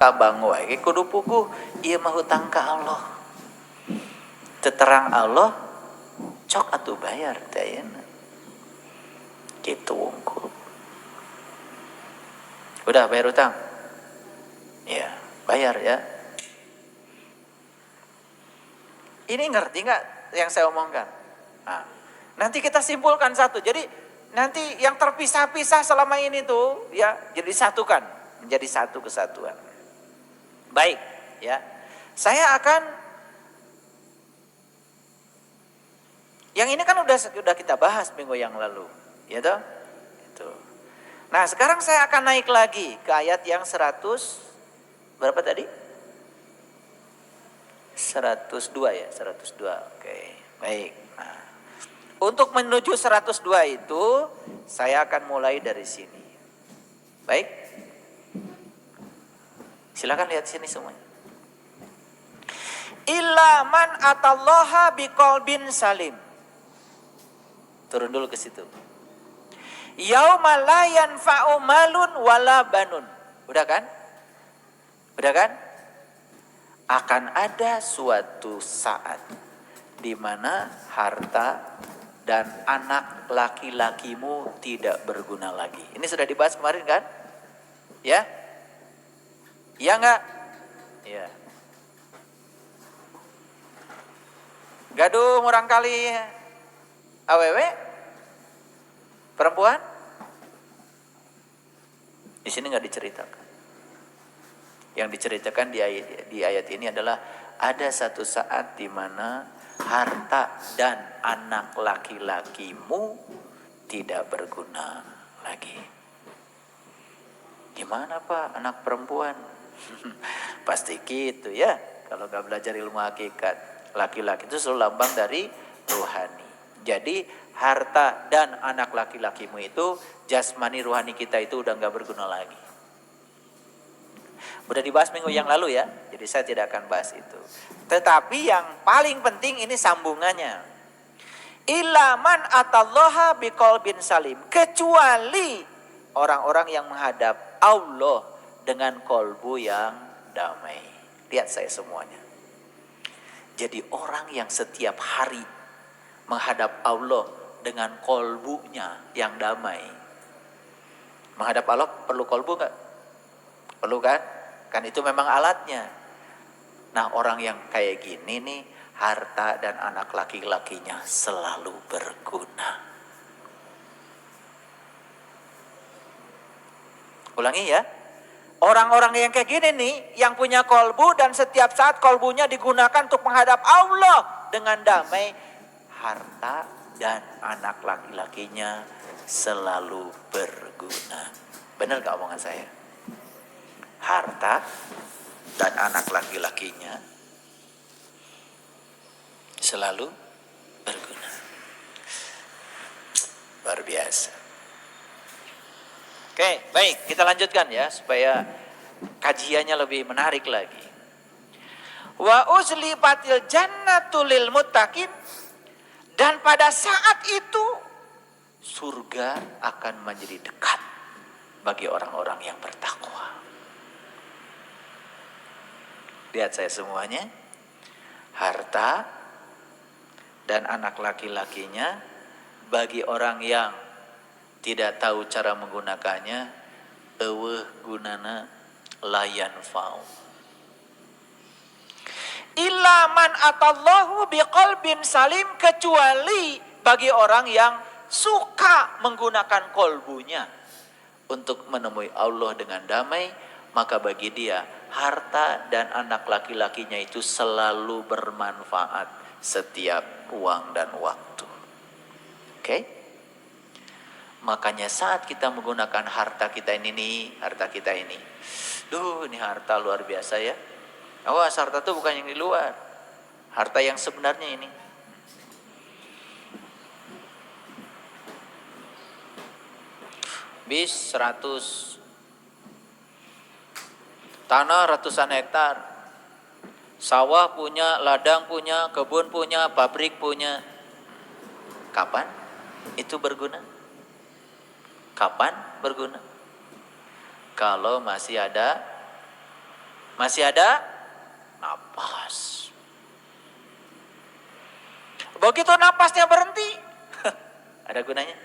kabang wae kudu puguh ieu mah hutang ka Allah. Teterang Allah cok atuh bayar teh ayeuna. Kitu wungkul. Udah bayar utang? Ya, bayar ya. Ini ngerti nggak yang saya omongkan? Nah, nanti kita simpulkan satu. Jadi nanti yang terpisah-pisah selama ini tuh ya jadi satukan, menjadi satu kesatuan. Baik, ya. Saya akan yang ini kan udah kita bahas minggu yang lalu, ya toh? Itu. Nah, sekarang saya akan naik lagi ke ayat yang 100 berapa tadi? 102 ya, 102. Oke, baik. Nah, untuk menuju 102 itu saya akan mulai dari sini. Baik? Silakan lihat sini semuanya. Illa man atallaha biqalbin salim. Turun dulu ke situ. Yauma la yanfa'u malun wala banun. Udah kan? Udah kan? Akan ada suatu saat di mana harta dan anak laki-lakimu tidak berguna lagi. Ini sudah dibahas kemarin kan? Ya? Ya enggak? Ya. Gaduh murang kali awewe perempuan di sini nggak diceritakan. Yang diceritakan di ayat ini adalah ada satu saat di mana harta dan anak laki-lakimu tidak berguna lagi. Gimana Pak anak perempuan? Pasti gitu ya. Kalau nggak belajar ilmu hakikat, laki-laki itu selalu lambang dari rohani. Jadi harta dan anak laki-lakimu itu jasmani rohani kita itu udah nggak berguna lagi. Udah dibahas minggu yang lalu ya, jadi saya tidak akan bahas itu. Tetapi yang paling penting ini sambungannya. Illa man atallaha biqalbin salim. Kecuali orang-orang yang menghadap Allah dengan kolbu yang damai. Lihat saya semuanya. Jadi orang yang setiap hari menghadap Allah dengan kolbunya yang damai. Menghadap Allah perlu kolbu gak? Perlu kan? Kan itu memang alatnya. Nah orang yang kayak gini nih, harta dan anak laki-lakinya selalu berguna. Ulangi ya. Orang-orang yang kayak gini nih, yang punya kolbu dan setiap saat kolbunya digunakan untuk menghadap Allah dengan damai, harta dan anak laki-lakinya selalu berguna. Benar gak omongan saya? Harta dan anak laki-lakinya selalu berguna. Luar biasa. Oke, baik, kita lanjutkan ya supaya kajiannya lebih menarik lagi. Wa uzlifatil jannatu lil muttaqin, dan pada saat itu surga akan menjadi dekat bagi orang-orang yang bertakwa. Lihat saya semuanya, harta dan anak laki-lakinya bagi orang yang tidak tahu cara menggunakannya, eueuh gunana layan fau. Illa man atallahu biqalbin salim, kecuali bagi orang yang suka menggunakan kolbunya untuk menemui Allah dengan damai, maka bagi dia harta dan anak laki-lakinya itu selalu bermanfaat setiap ruang dan waktu. Oke? Makanya saat kita menggunakan harta kita ini, ini harta luar biasa ya. Awas, harta itu bukan yang di luar, harta yang sebenarnya ini. Bis 100, tanah ratusan hektar, sawah punya, ladang punya, kebun punya, pabrik punya. Kapan itu berguna? Kapan berguna? Kalau masih ada Masih ada napas. Begitu napasnya berhenti, ada gunanya?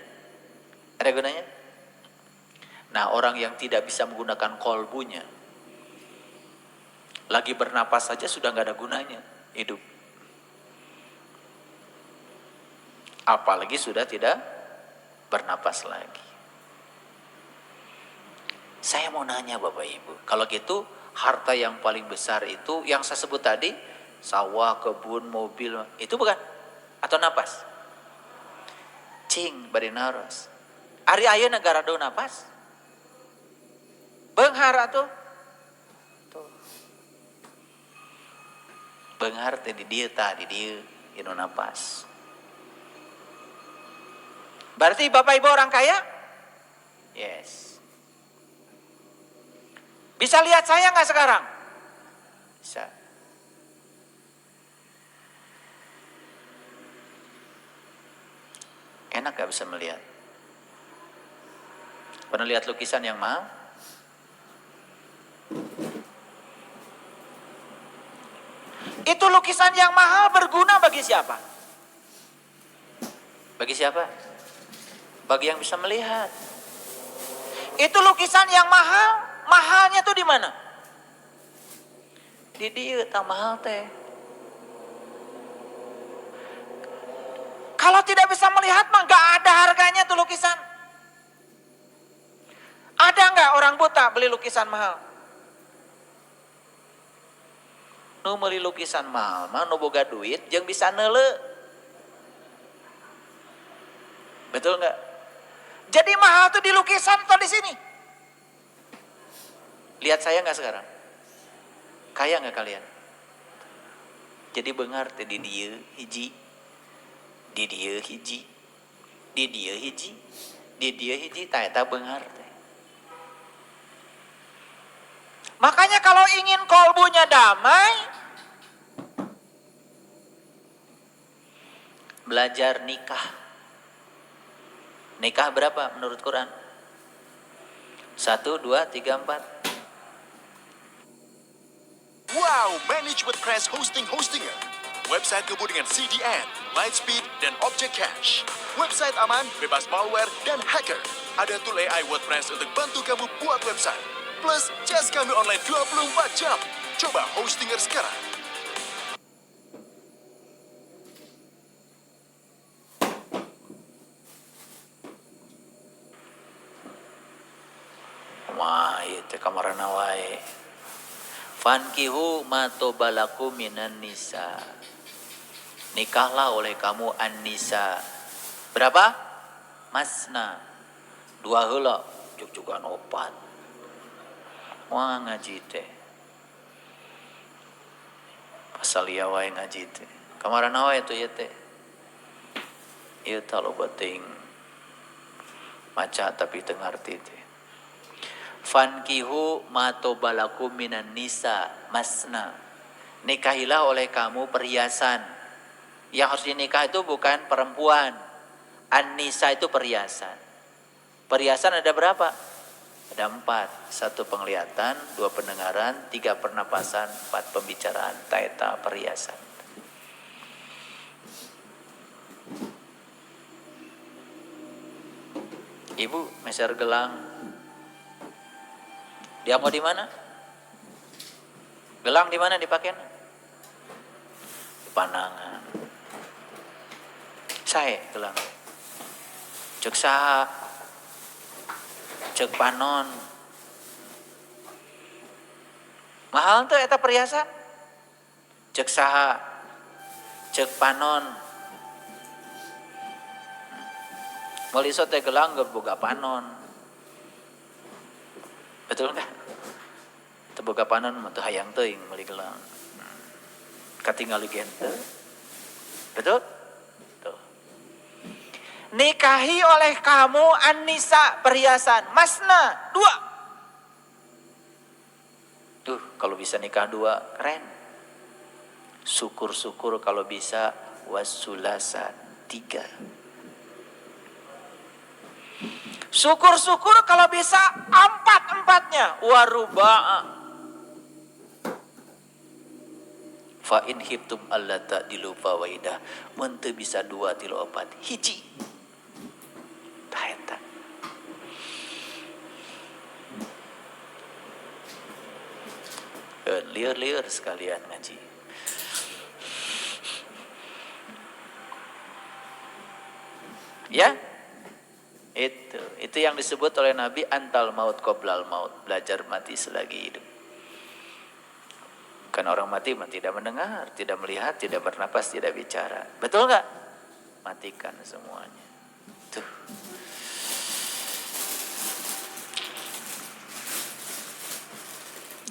Ada gunanya? Nah, orang yang tidak bisa menggunakan kolbunya, lagi bernapas saja sudah nggak ada gunanya hidup. Apalagi sudah tidak bernapas lagi. Saya mau nanya Bapak Ibu, kalau gitu harta yang paling besar itu yang saya sebut tadi, sawah, kebun, mobil, itu bukan? Atau napas? Cing, bari naros. Ari aya negara do napas? Beunghar atuh. Tuh. Beunghar teh di dieu tah, di dieu inu napas. Berarti Bapak Ibu orang kaya? Yes. Bisa lihat saya nggak sekarang? Bisa. Enak gak bisa melihat? Pernah lihat lukisan yang mahal? Itu lukisan yang mahal berguna bagi siapa? Bagi siapa? Bagi yang bisa melihat. Itu lukisan yang mahal, mahalnya tuh di mana? Di dieu tah mahal teh. Kalau tidak bisa melihat mah gak ada harganya tuh lukisan. Ada nggak orang buta beli lukisan mahal? Nu meuli lukisan mahal mah nu boga duit jeung bisa neuleu. Betul nggak? Jadi mahal tuh di lukisan atau di sini? Lihat saya nggak sekarang? Kaya nggak kalian? Jadi beunghar teh di dieu hiji, di dieu hiji, di dieu hiji, di dieu hiji, tah eta beunghar teh. Makanya kalau ingin kolbunya damai, belajar nikah. Nikah berapa menurut Quran? 1, 2, 3, 4. Wow, manage WordPress hostingnya. Website gabung dengan CDN, Lightspeed, dan Object Cache. Website aman, bebas malware, dan hacker. Ada tool AI WordPress untuk bantu kamu buat website. Plus, jas kami online 24 jam. Coba Hostinger sekarang. Wah, itu kamarana wae. Fankihu matobalaku minan nisa. Nikahlah oleh kamu an-nisa. Berapa? Masna. 2 heula, juga 4. Wah ngaji teh. Pasal ieu wae ngaji teh. Kamarana wae tuh ieu teh. Ieu teh loba teuing maca tapi teu ngarti teh. Fankihu matobalakum minan nisa masna. Nikahilah oleh kamu perhiasan. Yang harus dinikah itu bukan perempuan. An-nisa itu perhiasan. Perhiasan ada berapa? Ada 4. 1 penglihatan, 2 pendengaran, 3 pernapasan, 4 pembicaraan. Taeta perhiasan. Ibu meser gelang. Dia mau di mana? Gelang di mana dipakai? Di pandangan. Saya gelang. Cek saha? Cek panon. Mahal tuh eta perhiasan. Cek saha? Cek panon. Meuli iso teh gelang geus boga panon. Betul enggak? Teu boga panon mah teu hayang teuing meuli gelang. Katingali gen teu. Betul? Tuh. Nikahi oleh kamu an-nisa perhiasan. Masna 2. Tuh, kalau bisa nikah 2 keren. Syukur-syukur kalau bisa wasulasa 3. Syukur-syukur kalau bisa 4-4-nya. Waruba'a. Fa in hibtum alla ta'dilu fawaidah. Mun teu bisa 2 3 4 hiji. Tah eta. Liur-liur sekalian ngaji. Ya, itu yang disebut oleh Nabi antal maut qoblal maut, belajar mati selagi hidup. Kan orang mati tidak mendengar, tidak melihat, tidak bernapas, tidak bicara. Betul nggak? Matikan semuanya. Tuh.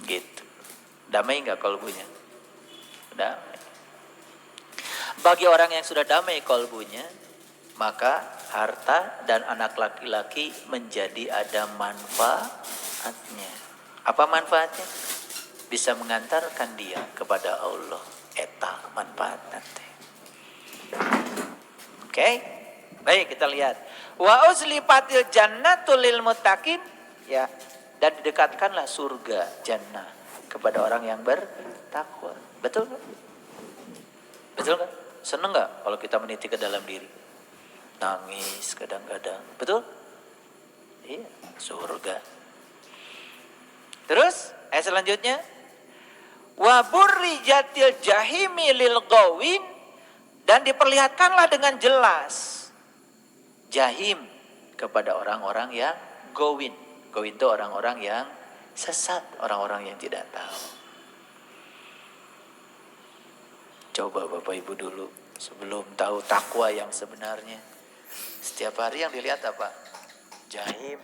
Gitu. Damai nggak kolbunya? Damai. Bagi orang yang sudah damai kolbunya, maka harta dan anak laki-laki menjadi ada manfaatnya. Apa manfaatnya? Bisa mengantarkan dia kepada Allah. Eta manfaat nanti. Oke? Baik, kita lihat. Wa uzlifatil jannatul lil muttaqin, ya, dan didekatkanlah surga jannah kepada orang yang bertakwa. Betul kan? Betul kan? Seneng nggak kalau kita meniti ke dalam diri? Nangis kadang-kadang. Betul? Iya, surga. Terus ayat selanjutnya, wa burrijatil jahimi lil ghawin, dan diperlihatkanlah dengan jelas jahim kepada orang-orang yang gawin. Gawin itu orang-orang yang sesat, orang-orang yang tidak tahu. Coba Bapak Ibu dulu sebelum tahu takwa yang sebenarnya, setiap hari yang dilihat apa? Jahim.